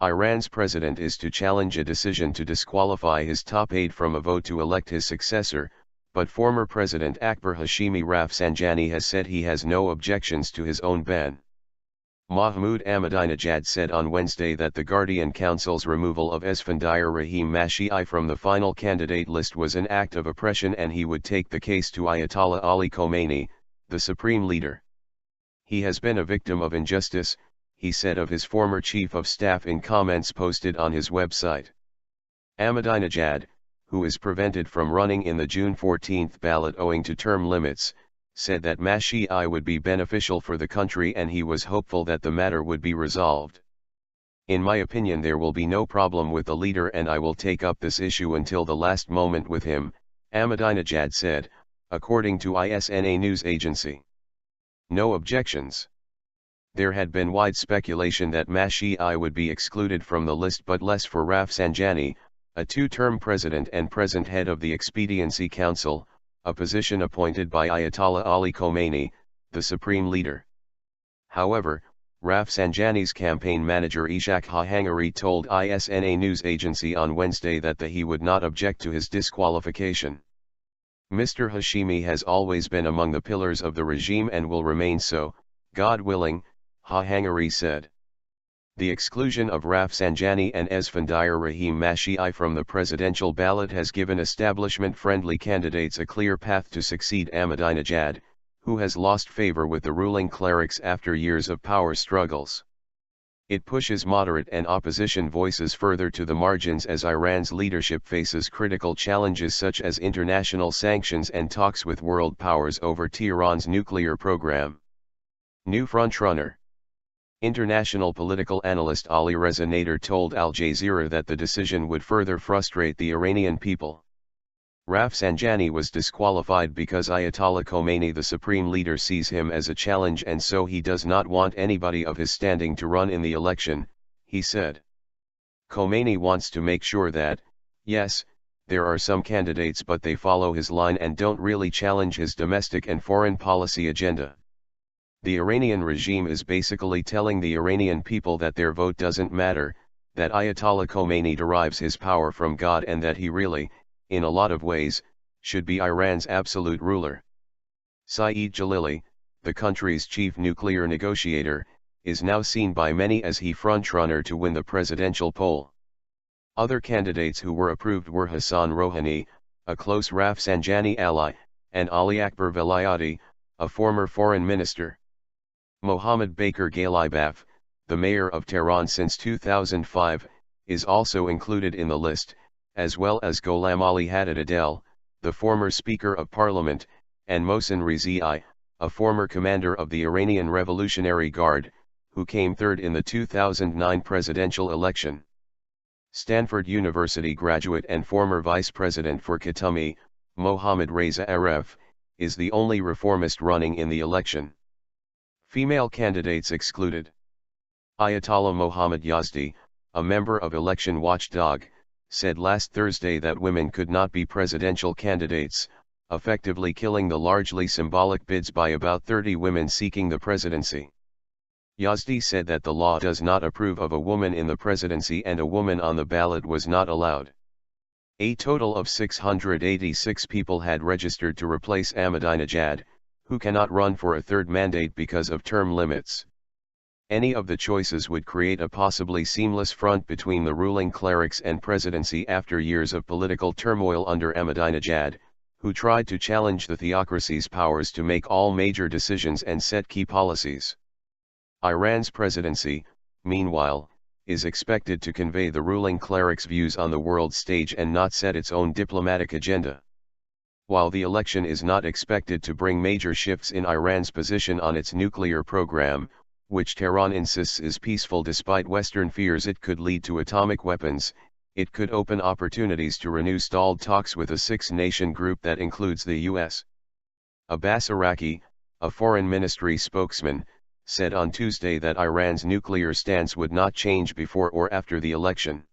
Iran's president is to challenge a decision to disqualify his top aide from a vote to elect his successor, but former President Akbar Hashemi Rafsanjani has said he has no objections to his own ban. Mahmoud Ahmadinejad said on Wednesday that the Guardian Council's removal of Esfandiar Rahim Mashaei from the final candidate list was an act of oppression and he would take the case to Ayatollah Ali Khamenei, the supreme leader. He has been a victim of injustice, he said of his former chief of staff in comments posted on his website. Ahmadinejad, who is prevented from running in the June 14 ballot owing to term limits, said that Mashaei would be beneficial for the country and he was hopeful that the matter would be resolved. In my opinion, there will be no problem with the leader and I will take up this issue until the last moment with him, Ahmadinejad said, according to ISNA news agency. No objections. There had been wide speculation that Mashaei would be excluded from the list, but less for Rafsanjani, a two-term president and present head of the Expediency Council, a position appointed by Ayatollah Ali Khamenei, the supreme leader. However, Rafsanjani's campaign manager Ishaq Hahangari told ISNA news agency on Wednesday that he would not object to his disqualification. Mr. Hashemi has always been among the pillars of the regime and will remain so, God willing, Hahangari said. The exclusion of Rafsanjani and Esfandiar Rahim Mashaei from the presidential ballot has given establishment-friendly candidates a clear path to succeed Ahmadinejad, who has lost favor with the ruling clerics after years of power struggles. It pushes moderate and opposition voices further to the margins as Iran's leadership faces critical challenges such as international sanctions and talks with world powers over Tehran's nuclear program. New frontrunner. International political analyst Ali Reza Nader told Al Jazeera that the decision would further frustrate the Iranian people. Rafsanjani was disqualified because Ayatollah Khomeini, the supreme leader, sees him as a challenge and so he does not want anybody of his standing to run in the election, he said. Khomeini wants to make sure that, yes, there are some candidates but they follow his line and don't really challenge his domestic and foreign policy agenda. The Iranian regime is basically telling the Iranian people that their vote doesn't matter, that Ayatollah Khomeini derives his power from God and that he really, in a lot of ways, should be Iran's absolute ruler. Saeed Jalili, the country's chief nuclear negotiator, is now seen by many as the frontrunner to win the presidential poll. Other candidates who were approved were Hassan Rouhani, a close Rafsanjani ally, and Ali Akbar Velayati, a former foreign minister. Mohammad Bakir Ghalibaf, the mayor of Tehran since 2005, is also included in the list, as well as Gholam Ali Haddad-Adel, the former Speaker of Parliament, and Mohsen Rizai, a former commander of the Iranian Revolutionary Guard, who came third in the 2009 presidential election. Stanford University graduate and former vice president for Khatami, Mohammad Reza Aref, is the only reformist running in the election. Female candidates excluded. Ayatollah Mohammad Yazdi, a member of Election Watchdog, said last Thursday that women could not be presidential candidates, effectively killing the largely symbolic bids by about 30 women seeking the presidency. Yazdi said that the law does not approve of a woman in the presidency and a woman on the ballot was not allowed. A total of 686 people had registered to replace Ahmadinejad, who cannot run for a third mandate because of term limits. Any of the choices would create a possibly seamless front between the ruling clerics and presidency after years of political turmoil under Ahmadinejad, who tried to challenge the theocracy's powers to make all major decisions and set key policies. Iran's presidency, meanwhile, is expected to convey the ruling cleric's views on the world stage and not set its own diplomatic agenda. While the election is not expected to bring major shifts in Iran's position on its nuclear program, which Tehran insists is peaceful despite Western fears it could lead to atomic weapons, it could open opportunities to renew stalled talks with a six-nation group that includes the U.S. Abbas Araki, a foreign ministry spokesman, said on Tuesday that Iran's nuclear stance would not change before or after the election.